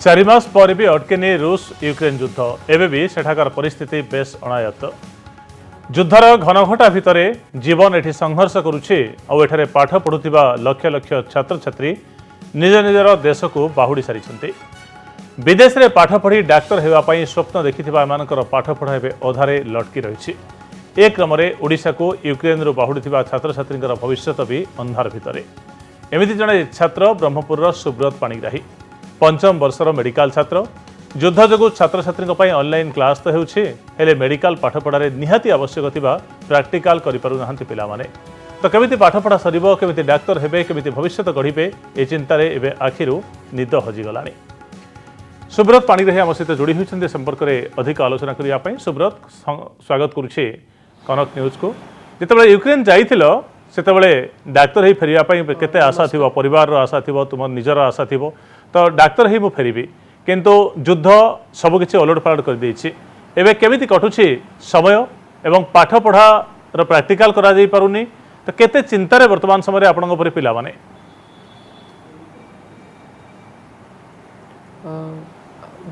चारि मास पर भी अटकेनी रूस यूक्रेन युद्ध एवं भी सेठाकार परिस्थिति बेस अणायत्त युद्धर घनघटा भितर जीवन एठी संघर्ष करुछि और एठारे पाठ पढ़ुथिबा लक्ष लक्ष छात्र छात्री निज निजर देश को बाहुड़ी सारी विदेश रे पाठ पढ़ी डाक्तर हेबा पई स्वप्न देखिथिबा एमानकर पाठ पढ़ा एबे अधारे लटकी रहिछि। ए क्रम ओडिशा को यूक्रेन रु बाहुड़ीथिबा छात्र छात्रींकर भविष्यत भी अंधार भितर। एमिति जणे छात्र ब्रह्मपुर सुब्रत पाणिग्राही पंचम वर्षर मेडिकल छात्र युद्ध जोगु छात्र छात्री ऑनलाइन क्लास तो होउछि हेले मेडिकल पाठपढ़ारे निहाती आवश्यक थिबा प्रैक्टिकल करि पारु नाहंती पिला माने। तो केमिति पाठपढ़ा सरिबो केमिति डाक्तर हेबे केमिति भविष्यत गढ़िबे ए चिंतारे एबे आखिरु निद हजिगलानी। सुब्रत पाणिग्राही आम सहित जोड़ी होइछन्ते संपर्क में अधिक आलोचना करिया पई सुब्रत स्वागत करुछि कनक न्यूज को। जेतेबेले यूक्रेन जाइथिलो सेतेबेले डाक्तर ही फेरिया पई केते आशा थिबो परिवार रो आशा थिबो तुम निजर आशा थिबो तो डाक्तर ही मु फेरिबी किंतु युद्ध सबकिछि ओलटपालट कर देछि। एबे केमिति कटुछि समय एवं पाठ पढ़ा रो प्रैक्टिकल करा जाई पारुनी तो केते चिंतारे वर्तमान समय आपनक परि पिला माने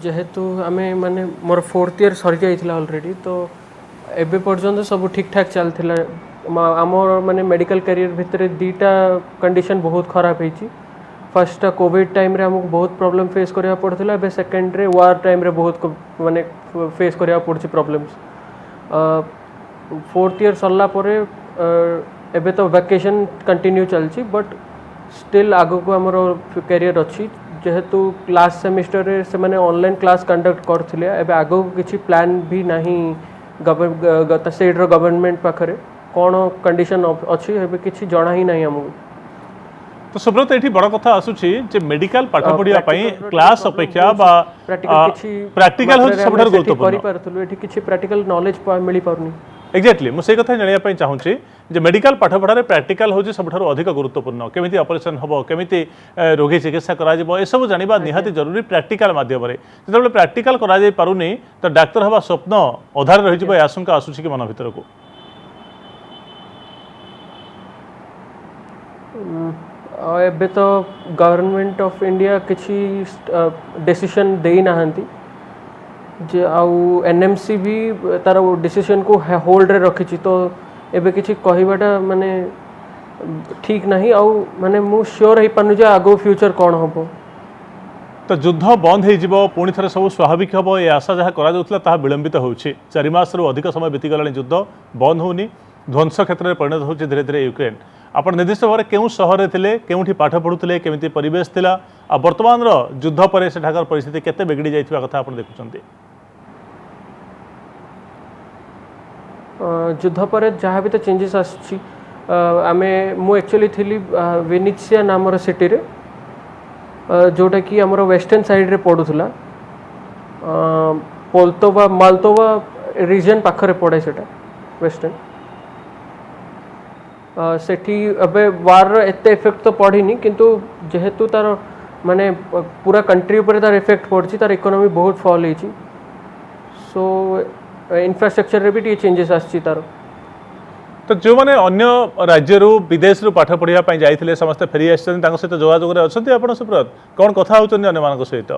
जेहेतु आमे माने मोर 4th ईयर सरी जाइथिला ऑलरेडी तो एबे पर्यंत सब ठीक ठाक चलथिला। आमर माने मेडिकल करियर भितर दीटा कंडीशन बहुत खराब होईची। फर्स्ट कोविड टाइम रे हमको बहुत प्रॉब्लम फेस करिया पड़थिला। एबे सेकंड रे वार टाइम रे बहुत माने फेस करिया पड़छि प्रॉब्लम्स। 4th ईयर सरला परे एबे तो वैकेशन कंटिन्यू चलछि बट स्टिल आगो को हमर करियर अछि। जेहेतु लास्ट सेमिस्टर रे से माने ऑनलाइन क्लास कंडक्ट करथिले एबे आगो किछि प्लान भी नाही गत स्टेट रो गवर्नमेंट पाखरे कोन कंडीशन अछि एबे किछि जणा ही नाही हमहु। तो सुब्रत एठी बड़ कथा आसुछि जे मेडिकल पाठ पढ़िया पई क्लास अपेक्षा बा प्रैक्टिकल हो सबठार गुरुत्वपूर्ण करि परथुलु एठी किछि प्रैक्टिकल नॉलेज मिली परनी। एक्जेक्टली मु से कथा जानिया पई चाहूछि जे मेडिकल पाठ पढ़ारे प्रैक्टिकल होछि सबठार अधिक गुरुत्वपूर्ण केमिति ऑपरेशन हबो केमिति रोगी चिकित्सा करा जिवो ए सब जानिबा निहाती जरूरी प्रैक्टिकल माध्यम रे। जेतबेले प्रैक्टिकल करा जाई पारुनी तो डाक्टर हबा स्वप्न अधार रहि जिवो आशंका आसुछि कि मन भीतर को एबे तो गवर्नमेंट ऑफ इंडिया किछि डिसीजन देई नाहंती जे आउ एनएमसी भी तार डिसीजन को होल्ड रे रखिछि। तो एबे किछि कहिबाटा माने ठीक नाही आउ माने मु श्योर हे पानु जे आगो फ्यूचर कोन हबो। तो युद्ध बंद हो जिवो पुणी थरे सब स्वाभाविक हबो ए आशा जहा करा जाउतला ताहा विलंबित होउछि। 4 मास रु अधिक समय बीती गलानी युद्ध बंद होउनी ध्वंस क्षेत्र में परिणत होउछि धीरे धीरे यूक्रेन। आपण निर्दिष्ट भाव केउ शहर थिले केउठी पाठ पढुथिले केमिति परिवेश थिला आ वर्तमान रो युद्ध परे सेठाकर परिस्थिति केते बिगड़ी जाइथिबा कथा आपण देखुचंती। युद्ध पर जहाँ भी तो चेंजेस आसी आमे मु एक्चुअली थी वेनिसिया नामर सिटी रे जोटा कि आमर वेस्टर्न साइड रे पड़ूला पोल्तोवा माल्तोवा रीजन पाखरे पड़े सेटा वेस्टर्न सेठी अबे वार एते इफेक्ट तो पड़ीनी किंतु जेहेतु तार माने पूरा कंट्री ऊपर तार इफेक्ट पड़छि तार इकोनॉमी बहुत फॉल होईछि। सो इंफ्रास्ट्रक्चर रे भी चेंजेस आछि तार। तो जो माने अन्य राज्य रु विदेश रु पाठ पढ़िया पई जाइथिले समस्त फेरी आछन तांको सहित जोगाजोग रे अछंती आपण सुब्रत कोन कथा होचन अन्य मानको सहित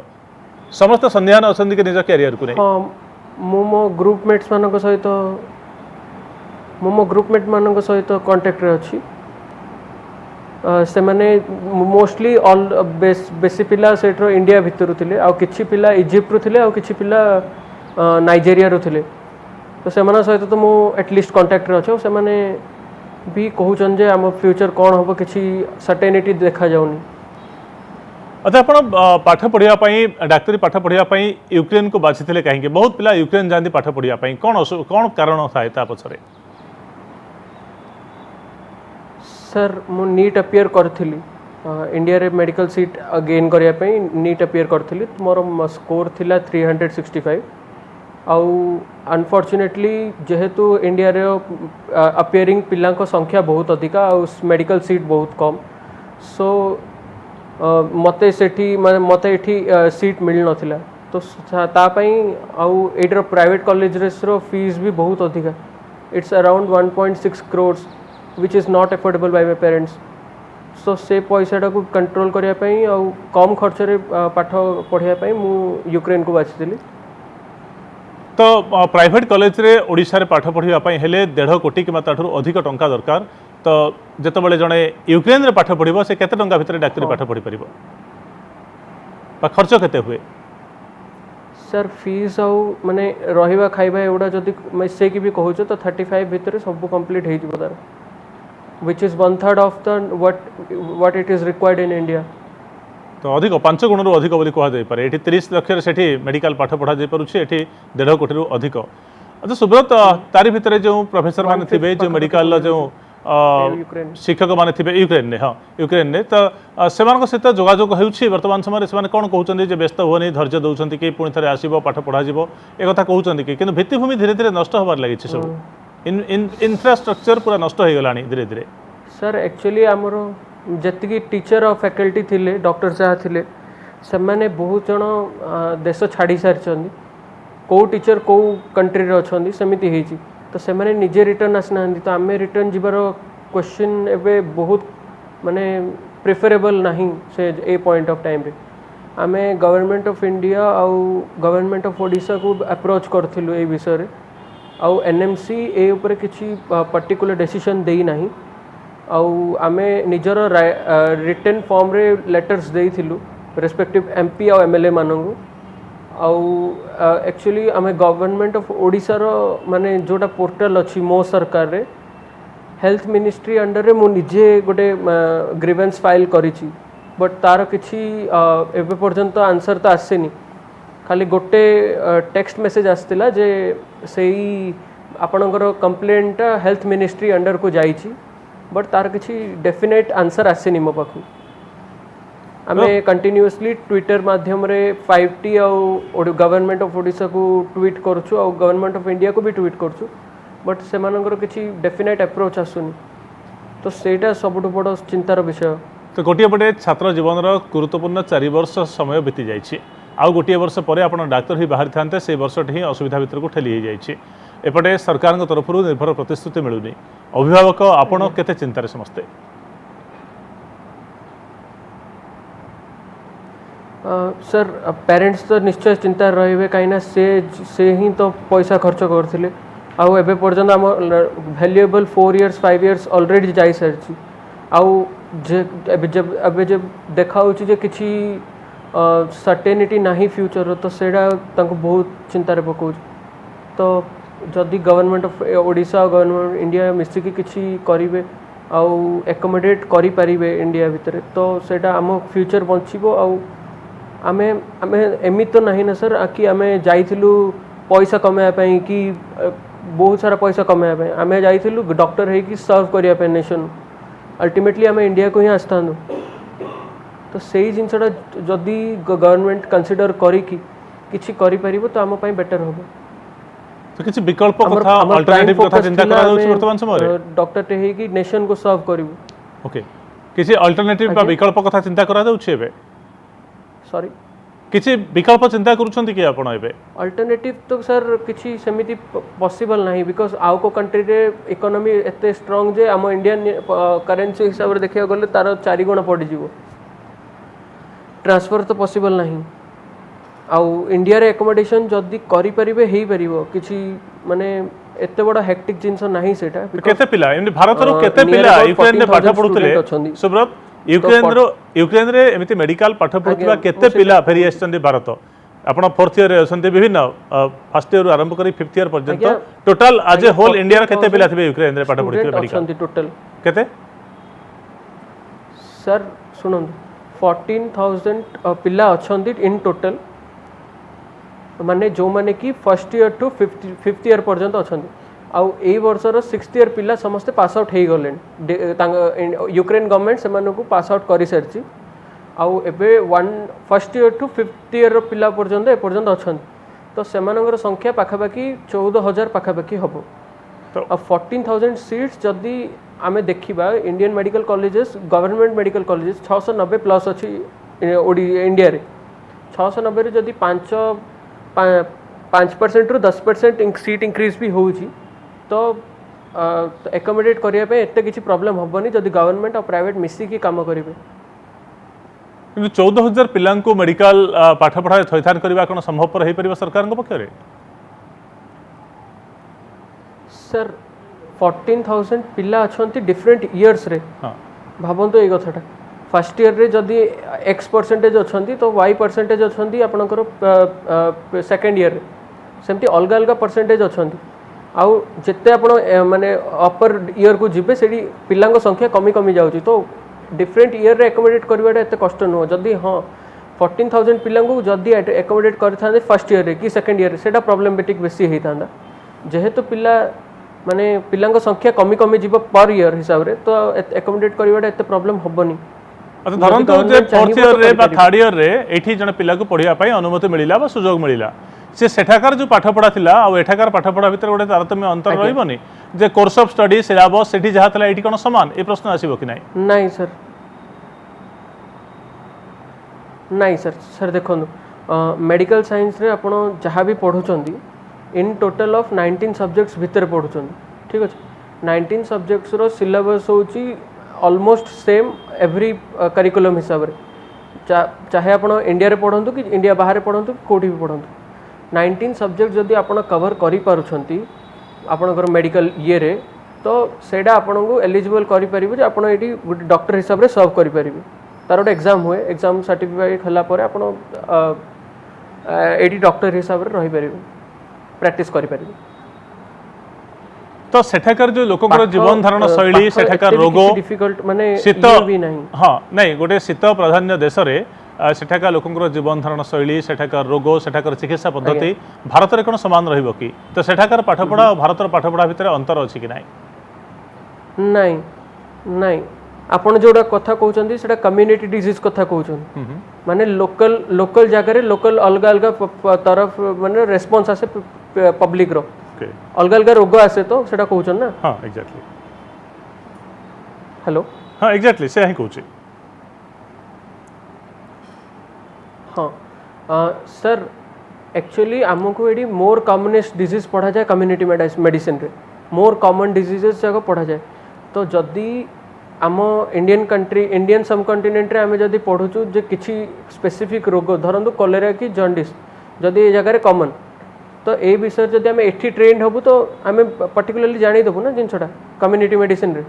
समस्त संध्यान अछंती के निज कैरियर को नै। हां मो ग्रुपमेट्स मानको सहित मो ग्रुपमेट मानको सहित कांटेक्ट रे अछि। से माने मोस्टली ऑल बेसी पिला सेट्रो इंडिया भितरु थिले आ किछि पिला इजिप्ट रु थिले आ किछि पिला नाइजेरिया रु थिले। तो से सहित तो मु एटलिस्ट कांटेक्ट रे अच्छे से माने भी कहउचन जे आम फ्यूचर कौन हम किसी सर्टेनिटी देखा जाउनी। अच्छा आपण पाठ पढ़िया पई डाक्टरी पाठ पढ़िया पई यूक्रेन को बाछिथिले काहेकि बहुत पिला यूक्रेन जांदी पाठ पढ़िया पई कोन कारण थाए ता पछरे। सर मु नीट अपियर करथिली इंडिया रे मेडिकल सीट गेन करिया पई नीट अपियर करथिली मोर स्कोर थिला 365 आउ अनफॉर्चुनेटली जेहेतु इंडिया रे अपियरिंग पिला को संख्या बहुत अधिका आउ मेडिकल सीट बहुत कम। सो मते सेठी मते एठी सीट मिल नथिला तो ता पई आउ एटर प्राइवेट कॉलेजेस रो फीस भी बहुत अधिका। It's around 1.6 crores which is not affordable by my parents. सो से पैसाटा को कंट्रोल करने पाई आ कम खर्च रे पाठ पढ़ाई पाई मु यूक्रेन को बाछिली। तो प्राइवेट कॉलेज रे ओडिशा रे पाठ पढ़िबा पई हेले 1.5 कोटी किंवा ताठुर अधिक टंका दरकार। तो जेतेबेले जणे यूक्रेन रे पाठ पढ़िबो से केते टंका भितर डाक्टरी पाठ पढ़ी परिबो बा खर्च केते हुए? सर फीस आउ माने रहिबा खाइबा एवडा जदी मैं से की भी कहू तो 35 भितर सब कंप्लीट हे जिवो तार which is 1/3 of the what it is required in India. तो अधिक 5 गुण अधिक बोली कह जाई पारे। एठी 30 लाख से मेडिकल पाठ पढ़ा जाई परुछि, एठी 1.5 कोटी रु अधिक। अच्छा सुब्रत, तारी भितर जो प्रोफेसर माने थिबे जो मेडिकल जो शिक्षक माने थिबे यूक्रेन ने, हाँ यूक्रेन ने, तो सेमानक सहित जोगाजोग होउछि वर्तमान समय से कोन कहउछन्ती जे व्यस्त होनी धैर्य दउछन्ती कि पुणी थरे आसीबो पाठ पढ़ा जिवो ए कथा कहउछन्ती कि किंतु भित्तिभूमि धीरे धीरे नष्ट होबार लागिछि सब इंफ्रास्ट्रक्चर पूरा नष्ट हो गलानी धीरे धीरे। सर एक्चुअली आमर जति टीचर और फैकल्टी थिले डॉक्टर जहाँ थिले से माने बहुत जन देश छाड़ी सारी कौ टीचर कौ कंट्री रे अछंदी सेमिति हेची तो से माने निजे रिटर्न आसना तो आम रिटर्न जीवार क्वेश्चन एबे बहुत माने प्रिफरेबल नहीं से ए पॉइंट ऑफ टाइम रे आम गवर्नमेंट ऑफ इंडिया आउ गवर्नमेंट ऑफ ओडिशा को अप्रोच करथिलु ए विषय रे आउ एनएमसी ए ऊपर किछि पर्टिकुलर डिसीजन देई नाही आउ आमे निजर रिटर्न फॉर्म रे लेटर्स देइथिलु रेस्पेक्टिव एमपी और एमएलए मानंगु आउ एक्चुअली आमे गवर्नमेंट ऑफ ओडिशा रो माने जोटा पोर्टल अछि मो सरकार रे हेल्थ मिनिस्ट्री अंडर रे मु निजे गोटे ग्रीवेंस फाइल करिछि बट तार किछि एबे पर्यंत आंसर तो आसेनी खाली गोटे टेक्स्ट मैसेज आस्तिला जे सेही आपणकर कंप्लेंट हेल्थ मिनिस्ट्री अंडर को जाइछि बट तार किछि डेफिनेट आंसर आसेनी मो पाखु। आमे कंटिन्यूअसली ट्विटर माध्यम रे 5T और गवर्नमेंट ऑफ ओडिशा को ट्वीट करछु और गवर्नमेंट ऑफ इंडिया को भी ट्वीट करछु बट सेमानकर किछि डेफिनेट अप्रोच आसुनी तो सेटा सबुठ बड़ चिंतार विषय। तो गोटे पटे छात्र जीवन गुरुत्वपूर्ण 4 वर्ष समय बीती जाइए आउ गोटे वर्ष पर आप डाक्तर ही बाहरी था से वर्षटी ही असुविधा भितर को ठेली जाइए एपटे सरकार तरफ निर्भर प्रतिश्रुति मिलूनी अभिभावक आपण केते चिंतार समस्ते? सर पेरेंट्स तो निश्चय चिंता रहिबे कहीं से ही तो पैसा खर्च करथिले आउ एबे पर्यंत आम वैल्यूएबल 4 इयर्स 5 इयर्स ऑलरेडी जाई सारछि आउ जब देखा होछि जे किछि सर्टेनिटी नाही फ्यूचर तो सेडा तांको बहुत चिंता रे पकोछ तो जदि गवर्नमेंट ऑफ ओडिशा और गवर्नमेंट इंडिया मिसिकी किछि करिवे आउ एकोमोडेट करि परिबे इंडिया भितर तो सेडा आम फ्यूचर बंचिबो आउ आमे आमे एमि तो नहीं ना सर कि आमे जाइथिलु पैसा कमाया पई कि बहुत सारा पैसा कमाया पई आमे जाइथिलु डॉक्टर है कि सर्व करिया पे नेशन अल्टीमेटली आमे इंडिया को ही आस्तांदो तो सेही जिनसटा जदि गवर्नमेंट कंसीडर करी कि किछि करि परिबो तो आम पई बेटर होबो। तो किछि विकल्प कथा अल्टरनेटिव कथा चिंता करा जाउछ वर्तमान समय रे डॉक्टर टे है कि नेशन को सर्व करिवो। ओके किछि अल्टरनेटिव बा विकल्प कथा चिंता करा जाउछ एबे? सॉरी किछि विकल्प चिंता करूछन्ती कि आपण एबे? अल्टरनेटिव तो सर किछि सेमिति पॉसिबल नहीं बिकॉज आउ को कंट्री रे इकोनॉमी एते स्ट्रांग जे आम इंडियन करेंसी हिसाब रे देखिया गले तार 4 गुण पड़ी जीवो ट्रांसफर तो पॉसिबल नहीं आउ इंडिया रे एकोमोडेशन जदी करि परिबे हेई परिबो किछि माने एते बड़ा हेक्टिक जिंस नाही सेटा केते पिला एमि भारत रो केते पिला यूक्रेन रे पाठ पढुतले सुब्रत यूक्रेन रे एमिति मेडिकल पाठ पढुतबा केते पिला फेरी आछन्ती भारत आपण 4th ईयर रे आछन्ती विभिन्न फर्स्ट ईयर आरंभ करी 5th ईयर पर्यंत टोटल आज ए होल इंडिया रे केते पिला थिबे यूक्रेन रे पाठ पढुतबे मेडिकल आछन्ती टोटल केते? सर सुनन 14,000 पिला आछन्ती इन टोटल माने जो माने कि first year to 5th year पर्यंत अछन्ती आउ ए वर्षर 6th ईयर पिला समस्त पास आउट हे गलेन यूक्रेन गवर्नमेंट से को पास आउट करि सरछि आउ एबे first year to 5th year पिला पर्यंत ए पर्यंत अछन्ती तो सेमानकर संख्या पाखापाखि 14,000 पाखापाखि हबो तो 14,000 सीट्स जदि आमे देखिबा Indian medical colleges government medical colleges 690 plus अछि इंडिया रे 690 रे जदि 5% रु 10% सीट इंक्रीज भी होउची तो एकोमोडेट करने एत किसी प्रॉब्लम हेनी जदि गवर्नमेंट और प्राइवेट मिसिकी काम करेंगे। कि 14,000 पिला मेडिकल पाठ पढ़ा थैथान करने कौन संभवपर हो पार सरकार पक्ष सर 14,000 पिला अच्छा डिफरेंट इयर्स रे भावतु ये कथाटा फर्स्ट ईयर रे जदि X% अच्छा तो Y% अच्छा आपणकर सेकेंड ईयर सेमती अलग अलग परसेंटेज अच्छा आउ जिते आप माने अपर ईयर को जीवे से पिला संख्या कमी कमी जाऊँगी तो डिफरेंट ईयर रे एकोमोडेट करवाटा एत कष्ट नुह जदि हाँ 14,000 पिला जदि एकोमोडेट करते फर्स्ट ईयर रे कि सेकेंड ईयर से प्रॉब्लमेटिक बेसी होता जेहेतु पिला माने पिला संख्या कमी कमी जीव पर ईयर हिसाब से तो एकोमोडेट करवाटा एत प्रॉब्लम हेनी। अच्छा धरतु जे फोर्थ ईयर रे बा थर्ड ईयर रे एठी जने पिला को पढ़िया पई अनुमति मिलिला बा सुजोग मिलिला से सेठाकार जो पाठ पढ़ा थिला आ एठाकार पाठ पढ़ा भीतर गोटे तारतम्य अंतर रहइबनी जे कोर्स ऑफ स्टडी सिलेबस सेठी जहा थला एठी कोन समान ए प्रश्न आसीबो कि नहीं सर नहीं सर सर देखो मेडिकल साइंस रे आपण जहाँ भी पढ़ुचंदी इन टोटल ऑफ 19 सब्जेक्ट्स भीतर पढ़ुचंदी ठीक अच्छे 19 सब्जेक्ट्स रो सिलेबस होची ऑलमोस्ट सेम एवरी करिकुलम हिसाब से चाहे आप इंडिया रे पढ़ंतु कि इंडिया बाहर पढ़ंतु कोठी भी पढ़ंतु 19 सब्जेक्ट जदि आपण कवर करि पारुछंती आपणकर मेडिकल ये रे तो सेडा आपन को एलिजिबल करि परिबो जे आपण एटी डॉक्टर हिसाब रे सर्व करि परिबे तार गोटे एग्जाम हुए एग्जाम सर्टिफिकेट होला परे आपण एटी डॉक्टर हिसाब रे रहि परिबे प्रैक्टिस करि परिबे। तो सेठाकर जो लोककर जीवन धारण शैली सेठाकर रोग डिफिकल्ट माने शीत भी नहीं हाँ नहीं गोटे शीत प्राधान्य देश रे सेठाकर लोककर जीवन धारण शैली सेठाकर रोग सेठाकर चिकित्सा पद्धति भारत रे कोन समान रहइबो कि तो सेठाकर पाठपढ़ा और भारतर पाठपढ़ा भितर अंतर अछि कि नहीं नहीं नहीं आपण जोड़ा कथा कहउचंदी सेटा कम्युनिटी डिजीज कथा कहउचंदी माने लोकल लोकल जगह रे लोकल अलग अलग तरफ माने रेस्पॉन्स आसे पब्लिक रो अलग अलग रोग आसे तो सेटा कहउचन ना हां एग्जैक्टली हेलो हां एग्जैक्टली से ही कहउची हाँ सर एक्चुअली आमको ये मोर कॉमनेस्ट डिजीज पढ़ा जाए कम्युनिटी मेडिसिन रे मोर कॉमन डिजीजेस जगह पढ़ा जाए तो जदि आम इंडियन कंट्री इंडियन सब कॉन्टिनेंट रे आम जदि पढ़ुचु जे किसी स्पेसिफिक रोग धरतु कलेरा कि जॉन्डिस जदि ये जगह कॉमन तो ये विषय जदि आम एठी ट्रेंड हबु तो आम पर्टिकुलरली जानी देबु ना जिनसटा कम्युनिटी मेडिसिन रे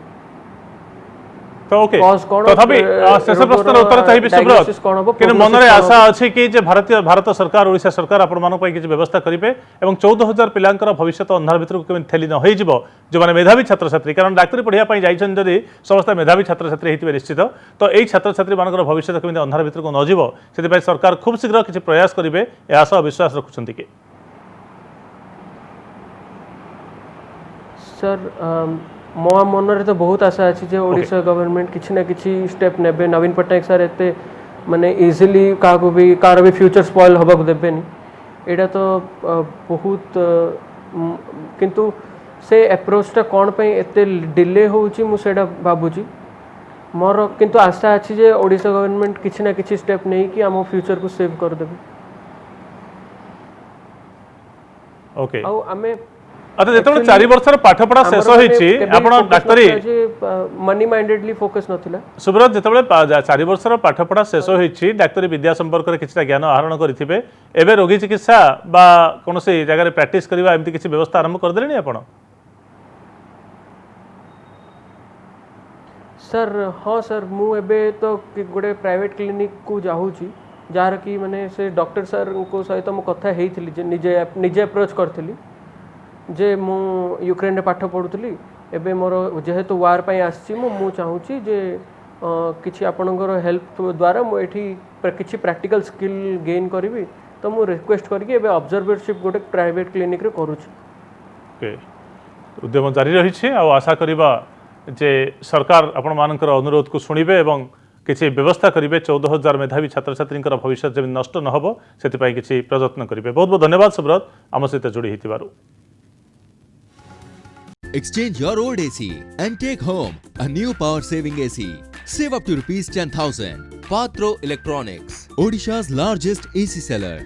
तो ओके तथापि शेष प्रश्न उत्तर चाहिए सुब्रत कि मन में आशा अच्छी कि भारत सरकार ओडिशा सरकार आपण मानक पई किछि व्यवस्था करिवे एवं 14,000 पिलांकर भविष्य अंधार भितर को केमि थेली न होई जिवो जो माने मेधावी छात्र छात्री कारण डाक्टरी पढ़िया पई जाइछन जदि समस्त मेधावी छात्र छात्री हेतिबे निश्चित तो एई छात्र छात्री मानकर भविष्य केमि अंधार भितर को न जिवो सेति पई सरकार खूब शीघ्र किछि प्रयास करिवे ए आशा विश्वास रखुछंती कि सर मो मन रे तो बहुत आशा अच्छी जे ओडिशा गवर्नमेंट किसी ना किसी स्टेप नेबे नवीन पट्टनायक सर एते माने इजीली का को भी कार भी फ्यूचर स्पॉइल होबा को देबेनी एडा तो बहुत किंतु से अप्रोचटा कोन पे एते डिले होउची मु सेडा भाबुची मोर किंतु आशा अच्छी जे ओडिशा गवर्नमेंट किसी ना किसी स्टेप नहीं कि हम फ्यूचर को सेव कर देबे ओके आ आमे अच्छा जेतबे 4 वर्षर पाठपढ़ा शेष होईची आपण डाक्टरी मनी माइंडेडली फोकस नथिला सुब्रत जेतबे 4 वर्षर पाठपढ़ा शेष होईची डाक्टरी विद्या संपर्क रे किछटा ज्ञान आहरण करिथिबे एबे रोगी चिकित्सा बा कोनोसी जगह रे प्रैक्टिस करबा एमती किछि व्यवस्था आरंभ कर देलेनी आपण सर हाँ सर मु एबे तो गोटे प्राइवेट क्लिनिक को जाऊँगी जार कि माने से डॉक्टर सर को सहित मु कथा हेइथिली जे निजे अप्रोच करथिली जे मु यूक्रेन रे पाठ पढ़ुली एबे मोर जेहेतु वार पई आछि मु चाहूची जे किछि आपनकर हेल्प द्वारा मु एठी किछि प्रैक्टिकल स्किल गेन करबी तो मु रिक्वेस्ट करके एबे ऑब्जर्वरशिप गोटे प्राइवेट क्लिनिक रे करूची ओके उद्यम जारी रही छे आ आशा करबा जे सरकार आपण मानकर अनुरोध को सुनिबे एवं किसी व्यवस्था करेंगे 14,000 मेधावी छात्र छात्री भविष्य जमी नष्ट न हो से किसी प्रयत्न करेंगे बहुत बहुत धन्यवाद सुब्रत आम सहित जोड़ी होइतिबारु Exchange your old AC and take home a new power saving AC. Save up to ₹10,000. Patro Electronics, Odisha's largest AC seller.